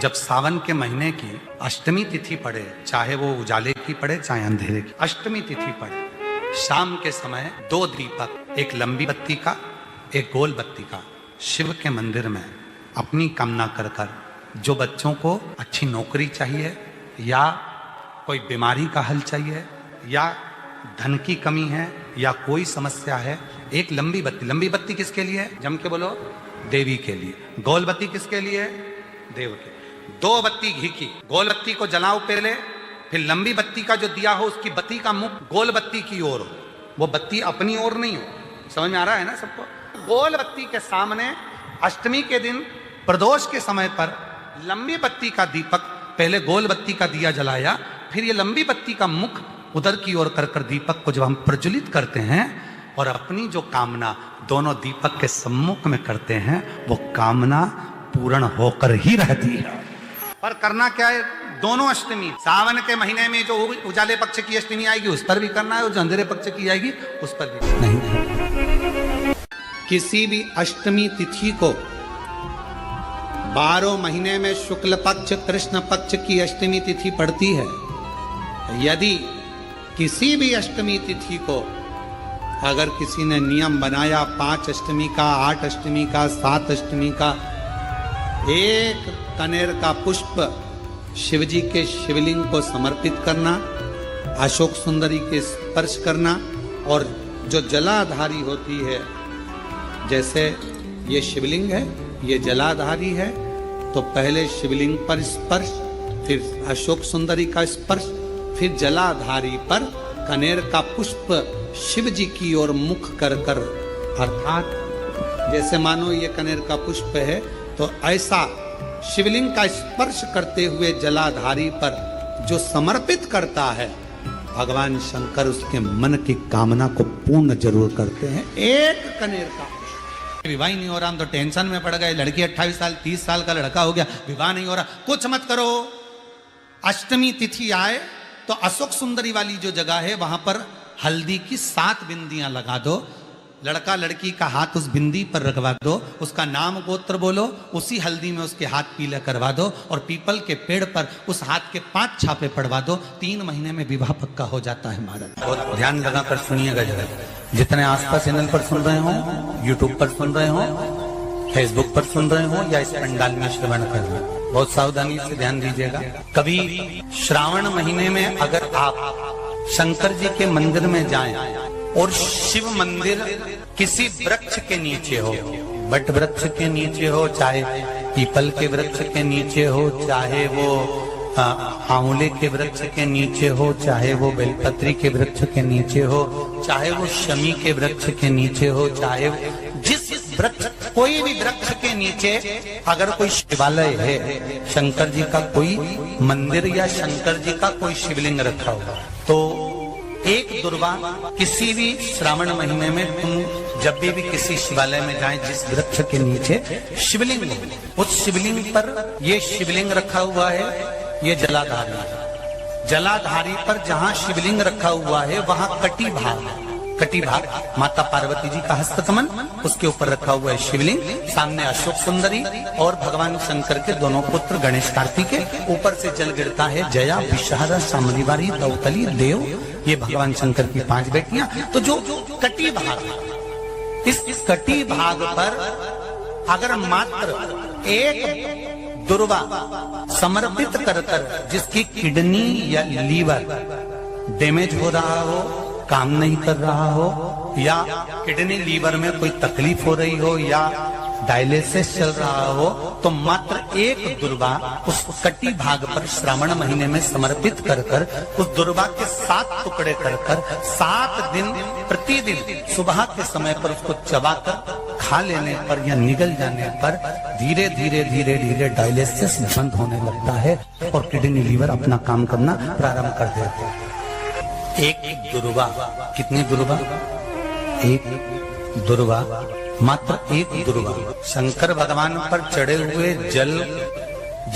जब सावन के महीने की अष्टमी तिथि पड़े, चाहे वो उजाले की पड़े चाहे अंधेरे की, अष्टमी तिथि पड़े, शाम के समय 2 दीपक, एक लंबी बत्ती का एक गोल बत्ती का, शिव के मंदिर में अपनी कामना कर कर, जो बच्चों को अच्छी नौकरी चाहिए या कोई बीमारी का हल चाहिए या धन की कमी है या कोई समस्या है, एक लंबी बत्ती किसके लिए है? जम के बोलो, देवी के लिए। गोल बत्ती किसके लिए? देव के। 2 बत्ती घी की, गोल बत्ती को जलाओ पहले, फिर लंबी बत्ती का जो दिया हो उसकी बत्ती का मुख गोल बत्ती की ओर हो, वो बत्ती अपनी ओर नहीं हो। समझ में आ रहा है ना सबको? गोल बत्ती के सामने अष्टमी के दिन प्रदोष के समय पर लंबी बत्ती का दीपक, पहले गोल बत्ती का दिया जलाया, फिर ये लंबी बत्ती का मुख उधर की ओर कर कर दीपक को जब हम प्रज्वलित करते हैं और अपनी जो कामना दोनों दीपक के सम्मुख में करते हैं, वो कामना पूर्ण होकर ही रहती है। पर करना क्या है? दोनों अष्टमी, सावन के महीने में जो उजाले पक्ष की अष्टमी आएगी उस पर भी करना है और जो अंधेरे पक्ष की आएगी उस पर भी नहीं। किसी भी अष्टमी तिथि को 12 महीने में शुक्ल पक्ष कृष्ण पक्ष की अष्टमी तिथि पड़ती है। यदि किसी भी अष्टमी तिथि को अगर किसी ने नियम बनाया 5 अष्टमी का, 8 अष्टमी का, 7 अष्टमी का, एक कनेर का पुष्प शिवजी के शिवलिंग को समर्पित करना, अशोक सुंदरी के स्पर्श करना, और जो जलाधारी होती है, जैसे ये शिवलिंग है, ये जलाधारी है, तो पहले शिवलिंग पर स्पर्श, फिर अशोक सुंदरी का स्पर्श, फिर जलाधारी पर कनेर का पुष्प शिव जी की ओर मुख कर कर, अर्थात जैसे मानो ये कनेर का पुष्प है तो ऐसा शिवलिंग का स्पर्श करते हुए जलाधारी पर जो समर्पित करता है, भगवान शंकर उसके मन की कामना को पूर्ण जरूर करते हैं। एक कनेर का पुष्प। विवाह नहीं हो रहा, हम तो टेंशन में पड़ गए, लड़की 28 साल 30 साल का लड़का हो गया, विवाह नहीं हो रहा, कुछ मत करो। अष्टमी तिथि आए तो अशोक सुंदरी वाली जो जगह है वहां पर हल्दी की 7 बिंदियां लगा दो, लड़का लड़की का हाथ उस बिंदी पर रखवा दो, उसका नाम गोत्र बोलो, उसी हल्दी में उसके हाथ पीला करवा दो और पीपल के पेड़ पर उस हाथ के 5 छापे पड़वा दो। 3 महीने में विवाह पक्का हो जाता है महाराज। बहुत ध्यान लगाकर सुनिएगा जरा, जितने आसपास चैनल पर सुन रहे हो, यूट्यूब पर सुन रहे हो, फेसबुक पर सुन रहे हो या इस पंडाल में श्रवण कर रहे हो, बहुत सावधानी से ध्यान दीजिएगा। कभी श्रावण महीने में अगर आप शंकर जी के मंदिर में जाएं और शिव मंदिर किसी वृक्ष के नीचे हो, बट वृक्ष के नीचे हो, चाहे पीपल के वृक्ष के नीचे हो, चाहे वो आंवले के वृक्ष के नीचे हो, चाहे वो बेलपत्री के वृक्ष के नीचे हो, चाहे वो शमी के वृक्ष के नीचे हो, चाहे जिस वृक्ष, कोई भी वृक्ष के नीचे अगर कोई शिवालय है, शंकर जी का कोई मंदिर या शंकर जी का कोई शिवलिंग रखा हुआ, तो एक दुर्वा किसी भी श्रावण महीने में तुम जब भी किसी शिवालय में जाएं, जिस वृक्ष के नीचे शिवलिंग हो, उस शिवलिंग पर ये शिवलिंग रखा हुआ है, ये जलाधारी है। जलाधारी पर जहां शिवलिंग रखा हुआ है वहां कटी भाग माता पार्वती जी का हस्तकमल, उसके ऊपर रखा हुआ है शिवलिंग, सामने अशोक सुंदरी और भगवान शंकर के दोनों पुत्र गणेश कार्तिकेय, ऊपर से जल गिरता है जया विषहरा सामरीवारी दौतली देव, ये भगवान शंकर की 5 बेटियां। तो जो कटी भाग, इस कटी भाग पर अगर मात्र एक दुर्वा समर्पित कर कर, जिसकी किडनी या लीवर डैमेज हो रहा हो, काम नहीं कर रहा हो, या किडनी लीवर में कोई तकलीफ हो रही हो, या डायलिसिस चल रहा हो, तो मात्र एक दुर्वा उस कटी भाग पर श्रावण महीने में समर्पित कर कर, उस दुर्वा के 7 टुकड़े कर कर 7 दिन प्रतिदिन सुबह के समय पर उसको चबाकर खा लेने पर या निगल जाने पर धीरे धीरे डायलिसिस बंद होने लगता है और किडनी लीवर अपना काम करना प्रारंभ कर देते हैं। एक दुर्वा, कितनी दुर्वा? एक दुर्वा, मात्र एक दुर्वा। शंकर भगवान पर चढ़े हुए जल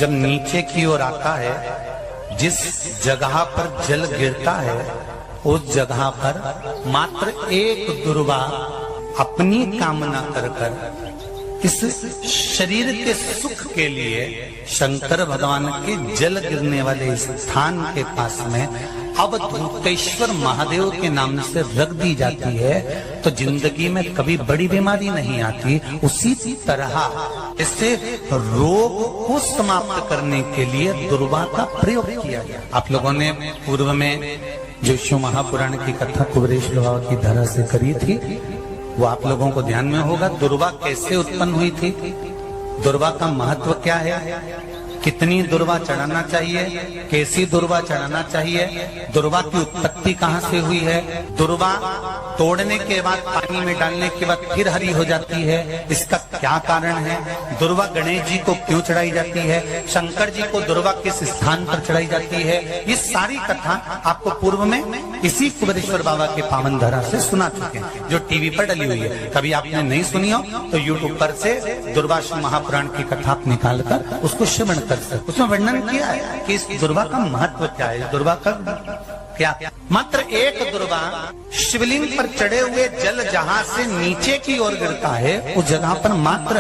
जब नीचे की ओर आता है, जिस जगह पर जल गिरता है उस जगह पर मात्र एक दुर्वा अपनी कामना कर कर इस शरीर के सुख के लिए शंकर भगवान के जल गिरने वाले स्थान के पास में अवधूतेश्वर महादेव के नाम से रख दी जाती है तो जिंदगी में कभी बड़ी बीमारी नहीं आती। उसी तरह इससे रोग को समाप्त करने के लिए दुर्वा का प्रयोग किया गया। आप लोगों ने पूर्व में जो शिव महापुराण की कथा कुबरेश बाबा की धरा से करी थी वो आप लोगों को ध्यान में होगा। दुर्वा कैसे उत्पन्न हुई थी, दुर्वा का महत्व क्या है, कितनी दुर्वा चढ़ाना चाहिए, कैसी दुर्वा चढ़ाना चाहिए, दुर्वा की उत्पत्ति कहाँ से हुई है, दुर्वा तोड़ने के बाद पानी में डालने के बाद फिर हरी हो जाती है, इसका क्या कारण है, दुर्वा गणेश जी को क्यों चढ़ाई जाती है, शंकर जी को दुर्वा किस स्थान पर चढ़ाई जाती है, ये सारी कथा आपको पूर्व में इसी कुबेरेश्वर बाबा के पावन धरा से सुना चुके हैं जो टीवी पर डली हुई है। कभी आपने नहीं सुनी हो तो यूट्यूब पर से दुर्वा शिव महापुराण की कथा आप निकाल कर उसको श्रवण कर सकते। उसमें वर्णन किया है कि इस दुर्वा का महत्व क्या है, दुर्वा का क्या। मात्र एक दुर्वा शिवलिंग पर चढ़े हुए जल जहां से नीचे की ओर गिरता है उस जगह पर मात्र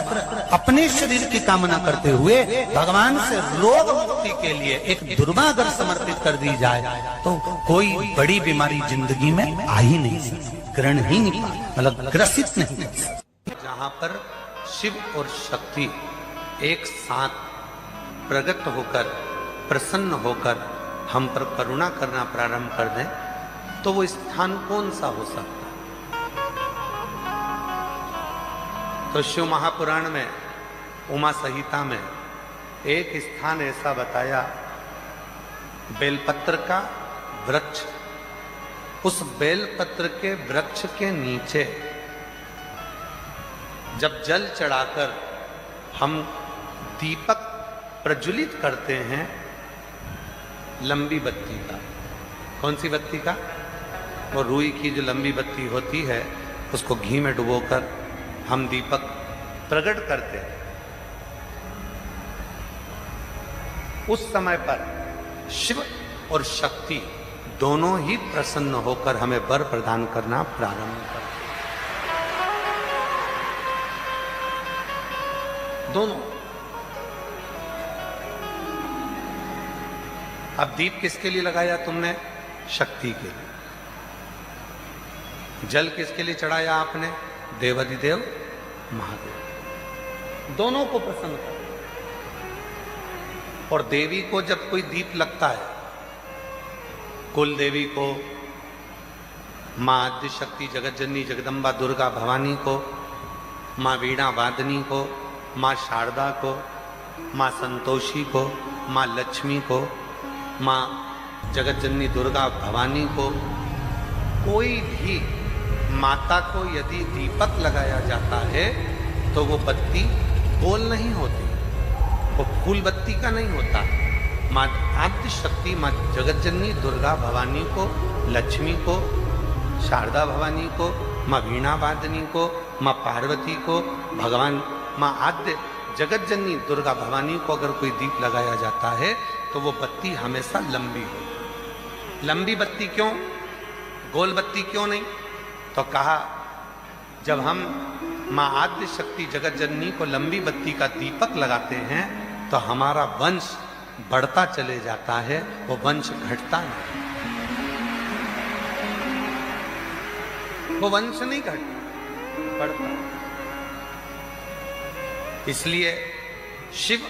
अपने शरीर की कामना करते हुए भगवान से रोग मुक्ति के लिए एक दुर्वा अगर समर्पित कर दी जाए तो कोई बड़ी बीमारी जिंदगी में आ ही नहीं सकती, ग्रहण ही नहीं, मतलब ग्रसित नहीं। जहां पर शिव और शक्ति एक साथ प्रकट होकर प्रसन्न होकर हम पर करुणा करना प्रारंभ कर दें तो वो स्थान कौन सा हो सकता है। तो शिव महापुराण में उमा संहिता में एक स्थान ऐसा बताया, बेलपत्र का वृक्ष, उस बेलपत्र के वृक्ष के नीचे जब जल चढ़ाकर हम दीपक प्रज्वलित करते हैं लंबी बत्ती का, कौन सी बत्ती का, वो रुई की जो लंबी बत्ती होती है उसको घी में डुबोकर हम दीपक प्रकट करते हैं, उस समय पर शिव और शक्ति दोनों ही प्रसन्न होकर हमें वर प्रदान करना प्रारंभ करते दोनों। अब दीप किसके लिए लगाया तुमने, शक्ति के लिए। जल किसके लिए चढ़ाया आपने, देवाधिदेव महादेव, दोनों को प्रसन्न कर। और देवी को जब कोई दीप लगता है, कुल देवी को, मां आद्य शक्ति जगत जननी जगदम्बा दुर्गा भवानी को, मां वीणा वादनी को, मां शारदा को, मां संतोषी को, मां लक्ष्मी को, मां जगत जननी दुर्गा भवानी को, कोई भी माता को यदि दीपक लगाया जाता है तो वो बत्ती गोल नहीं होती, वो फूल बत्ती का नहीं होता। मां आद्य शक्ति मां जगत जननी दुर्गा भवानी को, लक्ष्मी को, शारदा भवानी को, मां वीणा वादनी को, मां पार्वती को, भगवान मां आद्य जगत जननी दुर्गा भवानी को अगर कोई दीप लगाया जाता है तो वो बत्ती हमेशा लंबी हो। लंबी बत्ती क्यों, गोल बत्ती क्यों नहीं, तो कहा जब हम मां आद्य शक्ति जगत जननी को लंबी बत्ती का दीपक लगाते हैं तो हमारा वंश बढ़ता चले जाता है, वो वंश घटता नहीं, वो वंश नहीं घटता, बढ़ता। इसलिए शिव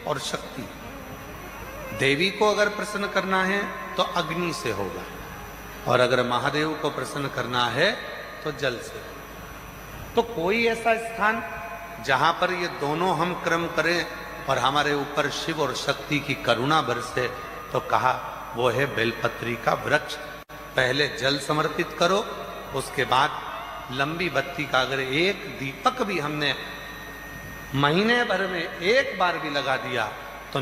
और शक्ति, देवी को अगर प्रसन्न करना है तो अग्नि से होगा और अगर महादेव को प्रसन्न करना है तो जल से। तो कोई ऐसा स्थान जहां पर ये दोनों हम क्रम करें और हमारे ऊपर शिव और शक्ति की करुणा बरसे, तो कहा वो है बेलपत्री का वृक्ष। पहले जल समर्पित करो, उसके बाद लंबी बत्ती का अगर एक दीपक भी हमने महीने भर में एक बार भी लगा दिया तो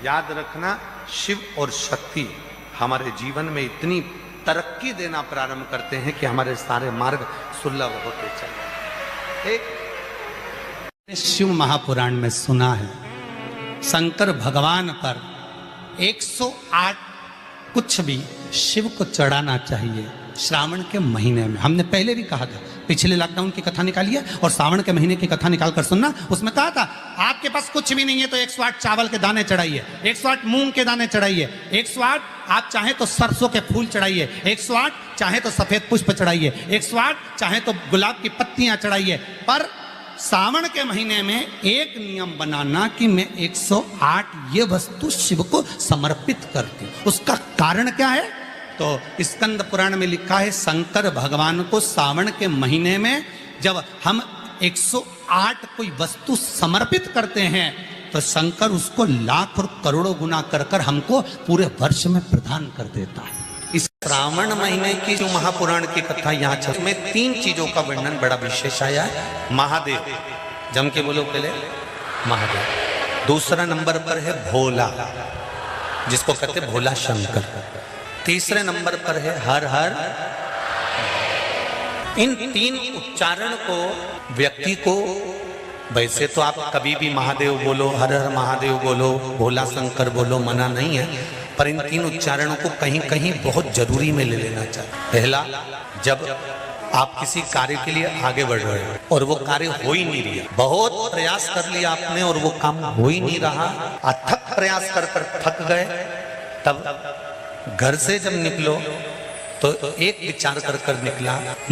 याद रखना शिव और शक्ति हमारे जीवन में इतनी तरक्की देना प्रारंभ करते हैं कि हमारे सारे मार्ग सुलभ होते चले। एक शिव महापुराण में सुना है शंकर भगवान पर 108 कुछ भी शिव को चढ़ाना चाहिए श्रावण के महीने में। हमने पहले भी कहा था पिछले लॉकडाउन की कथा निकालिए और सावन के महीने की कथा निकाल कर सुनना। उसमें कहा था आपके पास कुछ भी नहीं है तो 108 चावल के दाने चढ़ाइए, 108 मूंग के दाने चढ़ाइए, 108 आप चाहे तो सरसों के फूल चढ़ाइए, 108 चाहे तो सफेद पुष्प चढ़ाइए, 108 चाहे तो गुलाब की पत्तियां चढ़ाइए। पर सावन के महीने में एक नियम बनाना कि मैं 108 ये वस्तु शिव को समर्पित करती हूं। उसका कारण क्या है? तो स्कंद पुराण में लिखा है शंकर भगवान को सावन के महीने में जब हम 108 कोई वस्तु समर्पित करते हैं तो शंकर उसको लाख और करोड़ों गुना कर कर हमको पूरे वर्ष में प्रदान कर देता है। इस श्रावण महीने की जो महापुराण की कथा यहाँ चल में 3 चीजों का वर्णन बड़ा विशेष आया है। महादेव, जम के बोलो पहले महादेव। दूसरा नंबर पर है भोला, जिसको कहते भोला शंकर। तीसरे नंबर पर है हर हर। इन 3 उच्चारण को व्यक्ति को, वैसे तो आप कभी भी महादेव बोलो, हर हर महादेव बोलो, भोला शंकर बोलो, मना नहीं है, पर इन 3 उच्चारणों को कहीं कहीं बहुत जरूरी में ले लेना चाहिए। पहला, जब आप किसी कार्य के लिए आगे बढ़ रहे हो और वो कार्य हो ही नहीं रहा, बहुत प्रयास कर लिया आपने और वो काम हो ही नहीं रहा, अथक प्रयास कर कर थक गए, तब घर से जब निकलो तो एक विचार कर कर निकला,